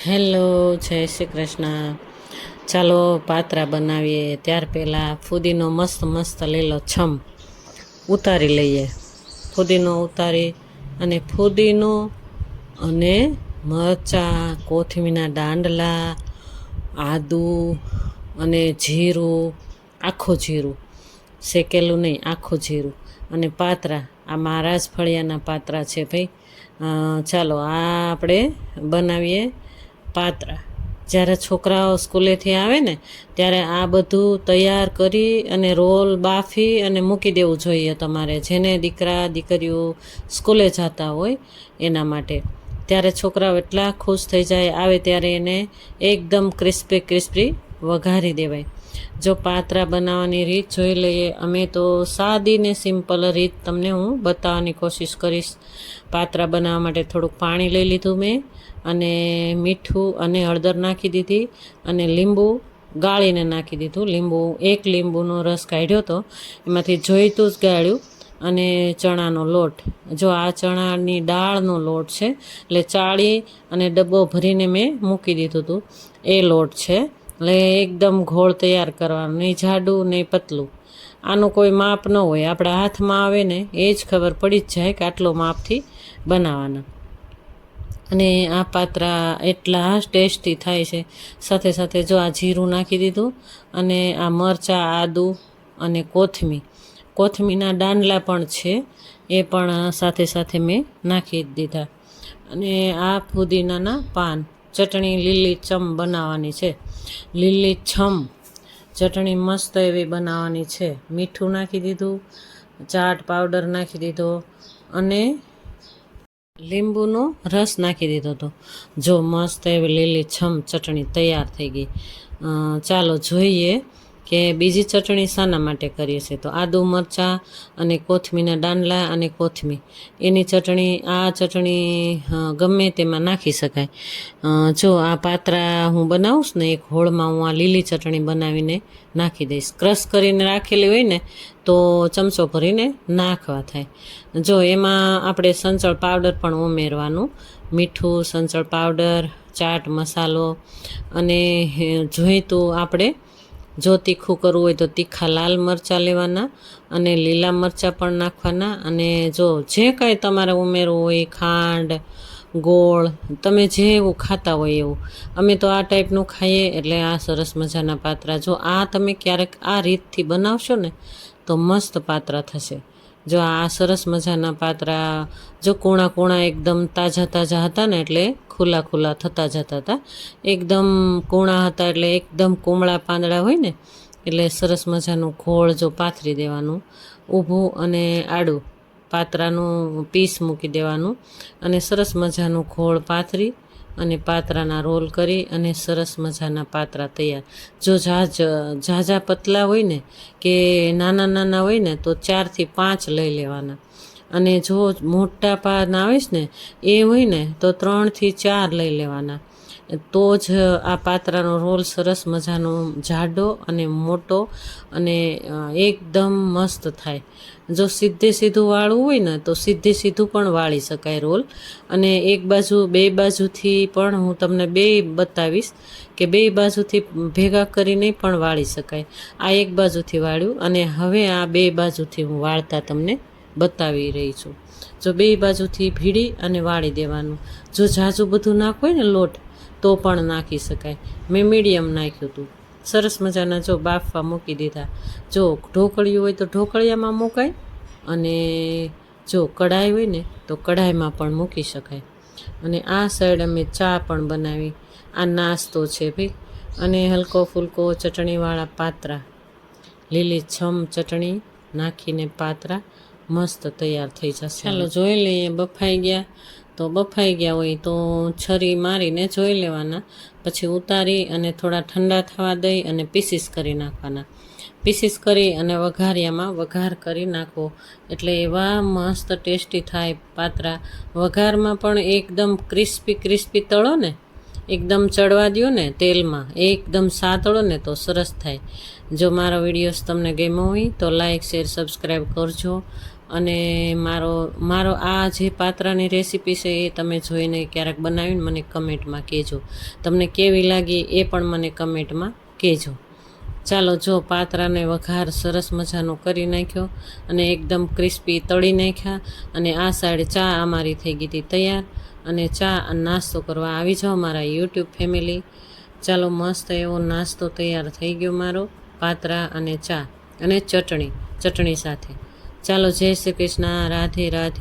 Hello, જય શ્રી કૃષ્ણ. ચાલો પાત્રા બનાવીએ. ત્યાર પહેલાં ફુદીનો મસ્ત મસ્ત લીલો છમ ઉતારી લઈએ. ફુદીનો ઉતારી અને ફુદીનો અને મરચાં, કોથમીરના દાંડલા, આદુ અને જીરું, આખું જીરું, શેકેલું નહીં, આખું જીરું અને પાત્રા. આ મારા જ ફળિયાના પાત્રા છે ભાઈ. ચાલો આ આપણે બનાવીએ પાત્રા. જ્યારે છોકરાઓ સ્કૂલેથી આવે ને ત્યારે આ બધું તૈયાર કરી અને રોલ બાફી અને મૂકી દેવું જોઈએ તમારે, જેને દીકરા દીકરીઓ સ્કૂલે જતા હોય એના માટે. ત્યારે છોકરાઓ એટલા ખુશ થઈ જાય, આવે ત્યારે એને એકદમ ક્રિસ્પી ક્રિસ્પી વઘારી દેવાય. જો પાત્રા બનાવવાની રીત જોઈ લઈએ. અમે તો સાદી ને સિમ્પલ રીત તમને હું બતાવવાની કોશિશ કરીશ. પાત્રા બનાવવા માટે થોડુંક પાણી લઈ લીધું મેં અને મીઠું અને હળદર નાખી દીધી અને લીંબુ ગાળીને નાખી દીધું. એક લીંબુનો રસ કાઢ્યો હતો, એમાંથી જોઈતું જ ગાળ્યું. અને ચણાનો લોટ, જો આ ચણાની દાળનો લોટ છે એટલે ચાળી અને ડબ્બો ભરીને મેં મૂકી દીધું હતું. એ લોટ છે એટલે એકદમ ઘોળ તૈયાર કરવાનું, નહીં જાડું નહીં પતલું. આનું કોઈ માપ ન હોય, આપણા હાથમાં આવે ને એ જ ખબર પડી જ જાય કે આટલો માપથી બનાવવાના. અને આ પાત્રા એટલા ટેસ્ટી થાય છે. સાથે સાથે જો આ જીરું નાખી દીધું અને આ મરચાં, આદુ અને કોથમીરના દાંડલા પણ છે, એ પણ સાથે સાથે મેં નાખી દીધા. અને આ ફુદીનાના પાન, ચટણી લીલી છમ બનાવવાની છે. લીલી છમ ચટણી મસ્ત એવી બનાવવાની છે. મીઠું નાખી દીધું, ચાટ પાવડર નાખી દીધો અને લીંબુનો રસ નાખી દીધો હતો. જો મસ્ત એવી લીલી છમ ચટણી તૈયાર થઈ ગઈ. ચાલો જોઈએ કે બીજી ચટણી શાના માટે કરીએ છીએ. તો આદુ મરચાં અને કોથમીરના દાંડલા અને કોથમીર, એની ચટણી, આ ચટણી ગમે તેમાં નાખી શકાય. જો આ પાત્રા હું બનાવું ને એક હોળમાં હું આ લીલી ચટણી બનાવીને નાખી દઈશ. ક્રશ કરીને રાખેલી હોય ને તો ચમચો ભરીને નાખવા થાય. જો એમાં આપણે સંચળ પાવડર પણ ઉમેરવાનું, મીઠું, સંચળ પાવડર, ચાટ મસાલો અને જોઈતું આપણે જો તીખું કરવું હોય તો તીખા લાલ મરચાં લેવાના અને લીલા મરચાં પણ નાખવાના. અને જો જે કાંઈ તમારે ઉમેરવું હોય, ખાંડ, ગોળ, તમે જે એવું ખાતા હોય એવું. અમે તો આ ટાઈપનું ખાઈએ એટલે આ સરસ મજાના પાત્રા. જો આ તમે ક્યારેક આ રીતથી બનાવશો ને તો મસ્ત પાત્રા થશે. જો આ સરસ મજાના પાત્રા, જો કૂણા એકદમ તાજા હતા ને એટલે ખુલ્લા થતા જતા હતા. એકદમ કૂણા હતા એટલે એકદમ કુમળા પાંદડા હોય ને એટલે સરસ મજાનું ઘોળ જો પાથરી દેવાનું, ઊભું અને આડું પાત્રાનું પીસ મૂકી દેવાનું અને સરસ મજાનું ઘોળ પાથરી અને પાત્રાના રોલ કરી અને સરસ મજાના પાત્રા તૈયાર. જો ઝાઝા પતલા હોય ને કે નાના હોય ને તો 4 થી 5 લઈ લેવાના. અને જો મોટા પાન આવે ને એ હોય ને તો 3 થી 4 લઈ લેવાના. તો જ આ પાત્રાનો રોલ સરસ મજાનો જાડો અને મોટો અને એકદમ મસ્ત થાય. જો સીધું વાળવું હોય ને તો સીધું પણ વાળી શકાય રોલ. અને એક બાજુ, બે બાજુથી પણ હું તમને બે બતાવીશ કે બે બાજુથી ભેગા કરીને પણ વાળી શકાય. આ એક બાજુથી વાળ્યું અને હવે આ બે બાજુથી હું વાળતા તમને બતાવી રહી છું. જો બે બાજુથી ભીડી અને વાળી દેવાનું. જો ઝાઝું બધું નાખવું હોય ને લોટ તો પણ નાખી શકાય. મેં મીડિયમ નાખ્યું હતું. સરસ મજાના જો બાફવા મૂકી દીધા. જો ઢોકળિયું હોય તો ઢોકળિયામાં મુકાય અને જો કઢાઈ હોય ને તો કઢાઈમાં પણ મૂકી શકાય. અને આ સાઈડ અમે ચા પણ બનાવી. આ નાસ્તો છે ભાઈ. અને હલકો ફૂલકો ચટણીવાળા પાત્રા, લીલી છમ ચટણી નાખીને પાત્રા મસ્ત તૈયાર થઈ જશે. ચાલો જોઈ લઈએ. બફાઈ ગયા હોય તો છરી મારીને જોઈ લેવાના. પછી ઉતારી અને થોડા ઠંડા થવા દઈ અને પીસીસ કરી નાખવાના. પીસીસ કરી અને વઘારિયામાં વઘાર કરી નાખો એટલે એવા મસ્ત ટેસ્ટી થાય પાત્રા. વઘારમાં પણ એકદમ ક્રિસ્પી તળો ને, એકદમ ચડવા દો ને તેલમાં, એકદમ સાતળો ને તો સરસ થાય. જો મારો વિડીયોઝ તમને ગમ્યો હોય તો લાઈક, શેર, સબસ્ક્રાઈબ કરજો અને મારો આ જે પાત્રાની રેસીપી છે એ તમે જોઈને ક્યારેક બનાવીને મને કમેન્ટમાં કહેજો. તમને કેવી લાગી એ પણ મને કમેન્ટમાં કહેજો. ચાલો જો પાત્રાને વઘાર સરસ મજાનો કરી નાખ્યો અને એકદમ ક્રિસ્પી તળી નાખ્યા. અને આ સાઈડ ચા અમારી થઈ ગઈ હતી તૈયાર. અને ચા નાસ્તો કરવા આવી જાઓ મારા યુટ્યુબ ફેમિલી. ચાલો મસ્ત એવો નાસ્તો તૈયાર થઈ ગયો મારો, પાત્રા અને ચા અને ચટણી સાથે. ચાલો જય શ્રી કૃષ્ણ, રાધે રાધે.